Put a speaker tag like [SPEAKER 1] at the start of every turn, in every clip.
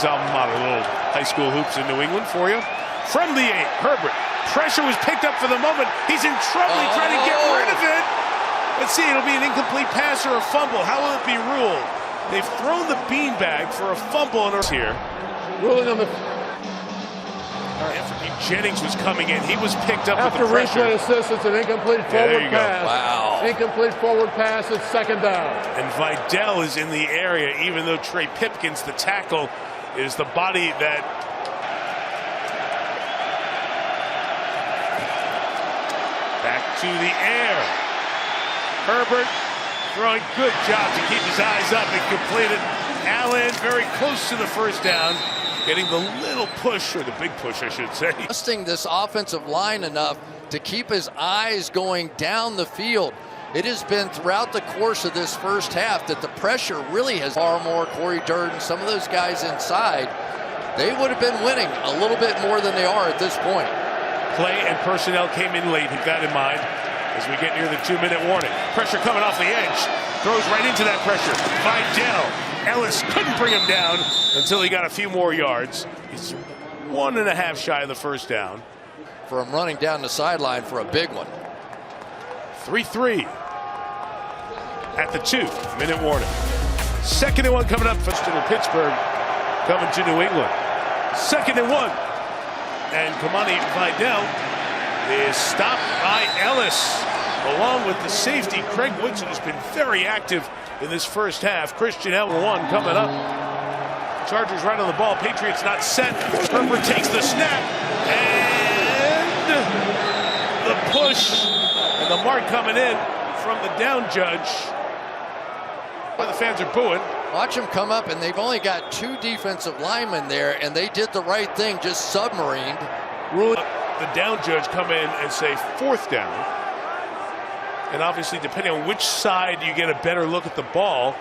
[SPEAKER 1] Patriots alma mater. Little high school hoops in New England for you. From the 8, Herbert. Pressure was picked up for the moment. He's in trouble. He tried to get rid of it. Let's see, it'll be an incomplete pass or a fumble. How will it be ruled? They've thrown the beanbag for a fumble here.
[SPEAKER 2] Ruling on the...
[SPEAKER 1] Anthony Jennings was coming in. He was picked up
[SPEAKER 2] after
[SPEAKER 1] with the pressure.
[SPEAKER 2] replay assist, it's an incomplete forward pass.
[SPEAKER 3] Wow.
[SPEAKER 2] Incomplete forward pass, it's second down.
[SPEAKER 1] And Vidal is in the area, even though Trey Pipkins, the tackle, is the body that... Back to the air. Herbert throwing, good job to keep his eyes up and completed. Allen very close to the first down, getting the little push, or the big push I should say.
[SPEAKER 3] Trusting this offensive line enough to keep his eyes going down the field. It has been throughout the course of this first half that the pressure really has far more. Corey Durden, some of those guys inside, they would have been winning a little bit more than they are at this point.
[SPEAKER 1] Play and personnel came in late, keep that in mind as we get near the 2-minute warning. Pressure coming off the edge, throws right into that pressure. Vidal, Ellis couldn't bring him down until he got a few more yards. He's 1.5 shy of the first down.
[SPEAKER 3] For him running down the sideline for a big one.
[SPEAKER 1] 3-3 at the 2-minute warning. 2nd and 1 coming up for Pittsburgh, coming to New England. 2nd and 1. And Kamani Vidal is stopped by Ellis, along with the safety, Craig Woodson, has been very active in this first half. Christian L1 coming up. Chargers right on the ball. Patriots not set. Herbert takes the snap. And the push. And the mark coming in from the down judge. The fans are booing.
[SPEAKER 3] Watch them come up, and they've only got 2 defensive linemen there, and they did the right thing, just submarined.
[SPEAKER 1] Ruling the down judge come in and say 4th down. And obviously, depending on which side you get a better look at the ball,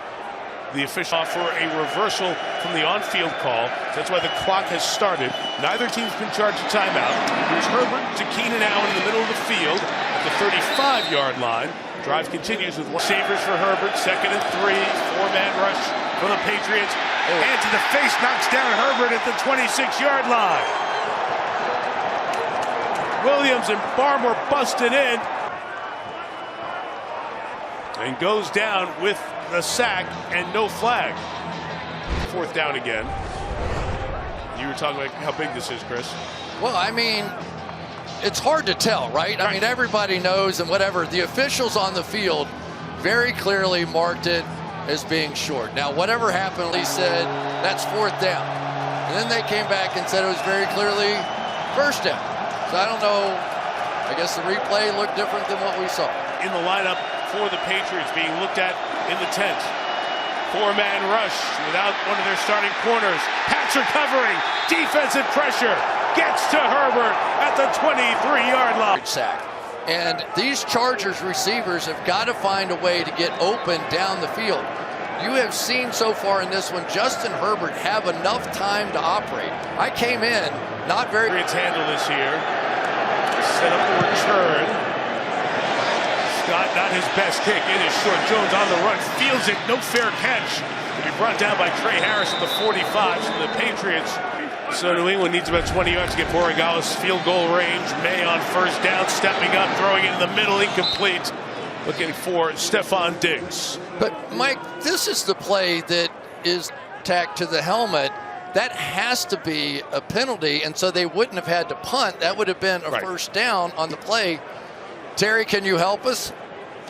[SPEAKER 1] the official offer a reversal from the on-field call. That's why the clock has started. Neither team's been charged a timeout. Here's Herbert to Keenan Allen in the middle of the field at the 35-yard line. Drive continues with receivers for Herbert. 2nd and 3. 4-man rush for the Patriots. Hand to the face, knocks down Herbert at the 26-yard line. Williams and Barmore busted in. And goes down with the sack and no flag. 4th down again. You were talking about how big this is, Chris.
[SPEAKER 3] Well, I mean, it's hard to tell, right? I mean, everybody knows, and whatever. The officials on the field very clearly marked it as being short. Now, whatever happened, he said, that's 4th down. And then they came back and said it was very clearly 1st down. So I don't know. I guess the replay looked different than what we saw.
[SPEAKER 1] In the lineup for the Patriots being looked at in the tent. 4-man rush without one of their starting corners. Pats recovering. Defensive pressure. Gets to Herbert at the 23-yard line.
[SPEAKER 3] Sack. And these Chargers receivers have got to find a way to get open down the field. You have seen so far in this one, Justin Herbert have enough time to operate. I came in not very...
[SPEAKER 1] Patriots handle this here. Set up the return. Scott, not his best kick. It is short. Jones on the run. Fields it. No fair catch. To be brought down by Trey Harris at the 45. So the Patriots... So New England needs about 20 yards to get Borregales field goal range. May on 1st down, stepping up, throwing it in the middle, incomplete. Looking for Stephon Diggs.
[SPEAKER 3] But, Mike, this is the play that is tacked to the helmet. That has to be a penalty, and so they wouldn't have had to punt. That would have been a 1st down on the play. Terry, can you help us?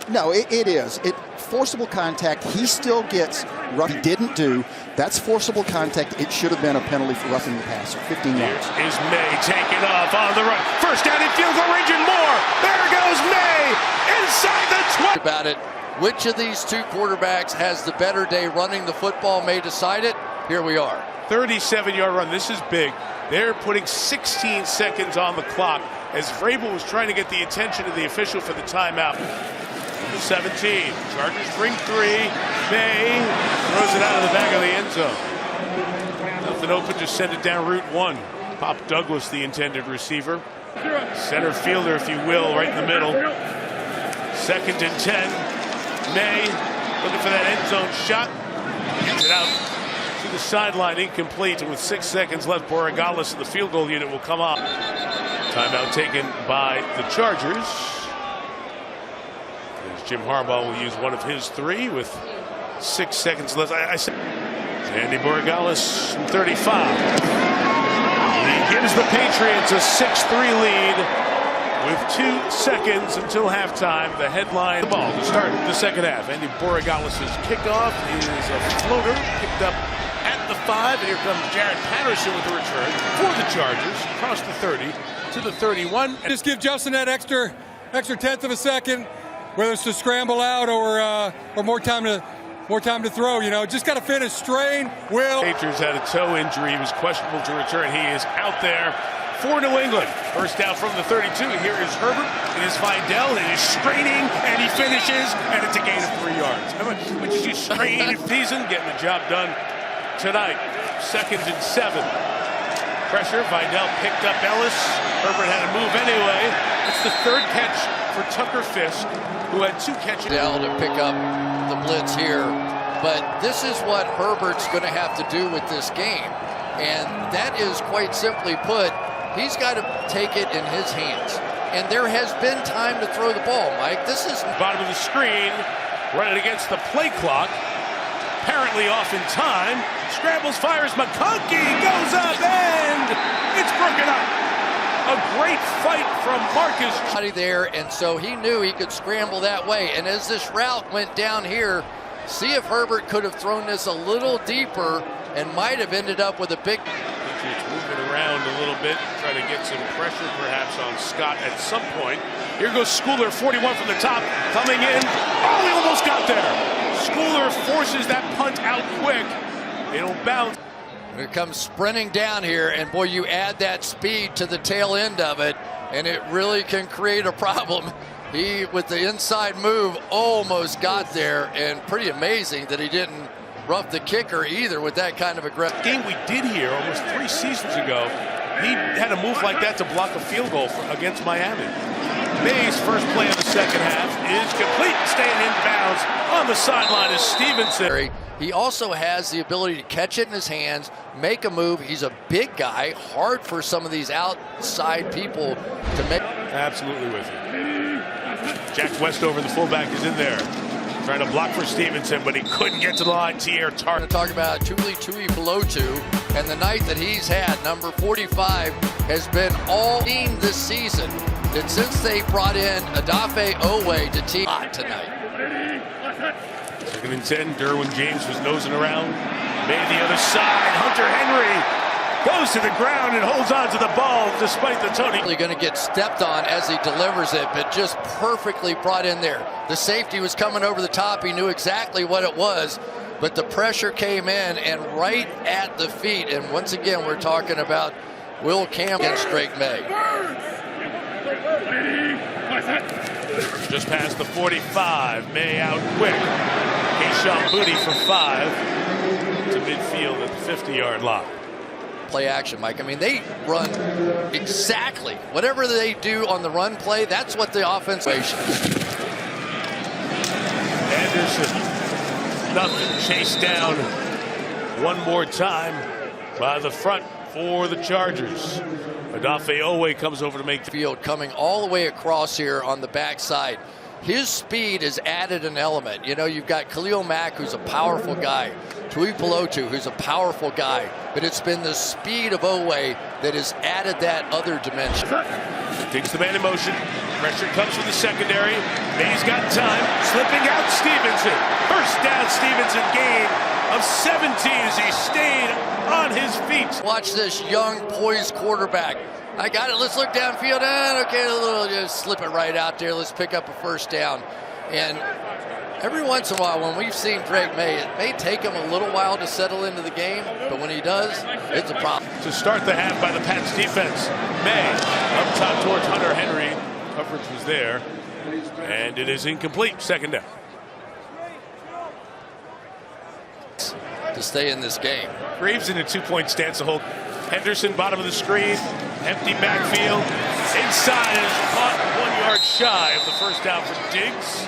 [SPEAKER 4] No, it is. Forcible contact. He still gets rough. He didn't do. That's forcible contact. It should have been a penalty for roughing the passer. 15 yards.
[SPEAKER 1] Here is May taking off on the run. 1st down in field goal range and more. There goes May inside the 20.
[SPEAKER 3] About it. Which of these 2 quarterbacks has the better day running the football may decide it. Here we are.
[SPEAKER 1] 37-yard run. This is big. They're putting 16 seconds on the clock as Vrabel was trying to get the attention of the official for the timeout. 17. Chargers bring 3. May throws it out of the back of the end zone. Nothing open, just send it down Route 1. Pop Douglas, the intended receiver. Center fielder, if you will, right in the middle. 2nd and 10. May looking for that end zone shot. Gets it out to the sideline, incomplete. And with 6 seconds left, Borregales in the field goal unit will come up. Timeout taken by the Chargers. As Jim Harbaugh will use one of his 3 with 6 seconds left. I said Andy Borregales from 35. He gives the Patriots a 6-3 lead. With 2 seconds until halftime, the headline the ball to start the second half. Andy Borregales' kickoff is a floater picked up at the 5, and here comes Jared Patterson with the return for the Chargers across the 30 to the 31.
[SPEAKER 5] Just give Justin that extra tenth of a second, whether it's to scramble out or more time to throw. You know, just got to finish. Strain, will.
[SPEAKER 1] Patriots had a toe injury. He was questionable to return. He is out there for New England. First down from the 32. Here is Herbert. It is Vidal. It is straining, and he finishes, and it's a gain of 3 yards. Which is you strain season, getting the job done tonight. 2nd and 7. Pressure. Vidal picked up Ellis. Herbert had to move anyway. It's the 3rd catch for Tucker Fisk, who had 2 catches.
[SPEAKER 3] Down to pick up the blitz here. But this is what Herbert's going to have to do with this game. And that is, quite simply put, he's got to take it in his hands. And there has been time to throw the ball, Mike. This is
[SPEAKER 1] bottom of the screen, running against the play clock. Apparently off in time. Scrambles, fires. McConkey goes up, and it's broken up. A great fight from Marcus.
[SPEAKER 3] There, and so he knew he could scramble that way. And as this route went down here, see if Herbert could have thrown this a little deeper and might have ended up with a big.
[SPEAKER 1] Patriots moving around a little bit, trying to get some pressure perhaps on Scott at some point. Here goes Schooler, 41 from the top, coming in. Oh, he almost got there. Schooler forces that punt out quick. It'll bounce.
[SPEAKER 3] Here comes sprinting down here, and boy, you add that speed to the tail end of it, and it really can create a problem. He, with the inside move, almost got there, and pretty amazing that he didn't rough the kicker either with that kind of aggression.
[SPEAKER 1] Game we did here almost 3 seasons ago, he had a move like that to block a field goal against Miami. May's first play of the second half is complete, staying in bounds on the sideline is Stevenson.
[SPEAKER 3] He also has the ability to catch it in his hands, make a move. He's a big guy, hard for some of these outside people to make.
[SPEAKER 1] Absolutely with you. Jack Westover, the fullback, is in there. Trying to block for Stevenson, but he couldn't get to the line. T.R.
[SPEAKER 3] We're going to talk about Tuipulotu, and the night that he's had, number 45, has been all team this season. And since they brought in Odafe Owe to team tonight.
[SPEAKER 1] 2nd and 10. Derwin James was nosing around. Made the other side. Hunter Henry goes to the ground and holds on to the ball despite the Tony.
[SPEAKER 3] Going to get stepped on as he delivers it, but just perfectly brought in there. The safety was coming over the top. He knew exactly what it was, but the pressure came in and right at the feet. And once again, we're talking about Will Campbell against Drake May.
[SPEAKER 1] Just past the 45. May out quick. Keyshawn Booty for 5 to midfield at the 50-yard line.
[SPEAKER 3] Play action, Mike. I mean, they run exactly whatever they do on the run play. That's what the offense.
[SPEAKER 1] Anderson, nothing. Chased down one more time by the front for the Chargers. Odafe Owe comes over to make the
[SPEAKER 3] field, coming all the way across here on the backside. His speed has added an element. You know, you've got Khalil Mack, who's a powerful guy. Tuipulotu, who's a powerful guy. But it's been the speed of Owe that has added that other dimension.
[SPEAKER 1] Takes the man in motion. Pressure comes from the secondary. May's got time. Slipping out Stevenson. First down Stevenson, gain of 17 as he stayed on his feet. Watch this young, poised quarterback. I got it. Let's look downfield. And okay, just slip it right out there. Let's pick up a first down. And every once in a while, when we've seen Drake May, it may take him a little while to settle into the game, but when he does, it's a problem. To start the half by the Pats defense, May up top towards Hunter Henry. Coverage was there, and it is incomplete. Second down. To stay in this game. Graves in a 2-point stance to hold. Henderson, bottom of the screen, empty backfield. Inside is caught 1 yard shy of the first down for Diggs.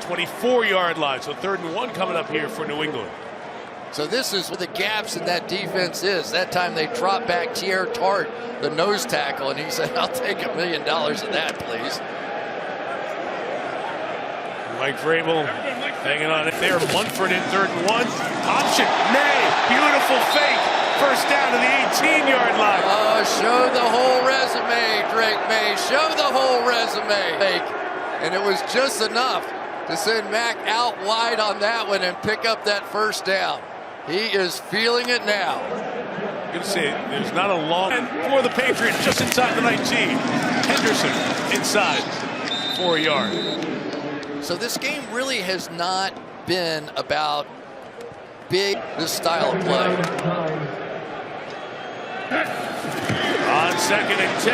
[SPEAKER 1] 24-yard line, so 3rd and 1 coming up here for New England.
[SPEAKER 3] So this is where the gaps in that defense is. That time they dropped back Tier Tart, the nose tackle, and he said, I'll take $1 million of that, please.
[SPEAKER 1] Mike Vrabel hanging on it there. Munford in 3rd and 1. Option. May. Beautiful fake. First down to the 18-yard line.
[SPEAKER 3] Oh, show the whole resume, Drake May. Show the whole resume. Fake. And it was just enough to send Mack out wide on that one and pick up that first down. He is feeling it now.
[SPEAKER 1] Good to see it. There's not a long for the Patriots just inside the 19. Henderson inside 4 yards.
[SPEAKER 3] So this game really has not been about this style of play.
[SPEAKER 1] On 2nd and 10,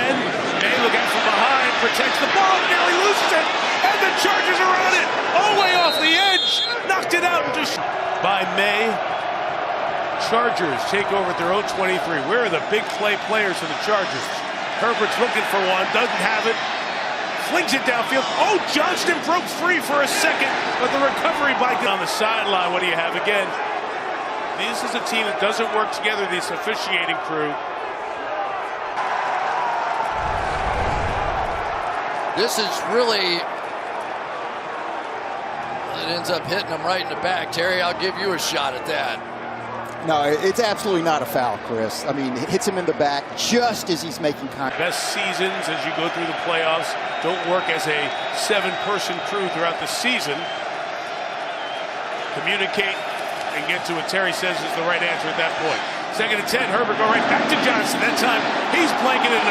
[SPEAKER 1] May look out from behind, protects the ball, nearly loses it, and the Chargers are on it, all the way off the edge, knocked it out just by May. Chargers take over at their own 23. Where are the big play players for the Chargers? Herbert's looking for one, doesn't have it, flings it downfield. Oh, Johnston broke free for a second, but the recovery by on the sideline. What do you have again? This is a team that doesn't work together, this officiating crew.
[SPEAKER 3] This is really, it ends up hitting him right in the back. Terry, I'll give you a shot at that.
[SPEAKER 4] No, it's absolutely not a foul, Chris. I mean, it hits him in the back just as he's making contact.
[SPEAKER 1] Best seasons as you go through the playoffs don't work as a 7-person crew throughout the season. Communicate and get to what Terry says is the right answer at that point. 2nd and 10, Herbert go right back to Johnson. That time he's blanking it in the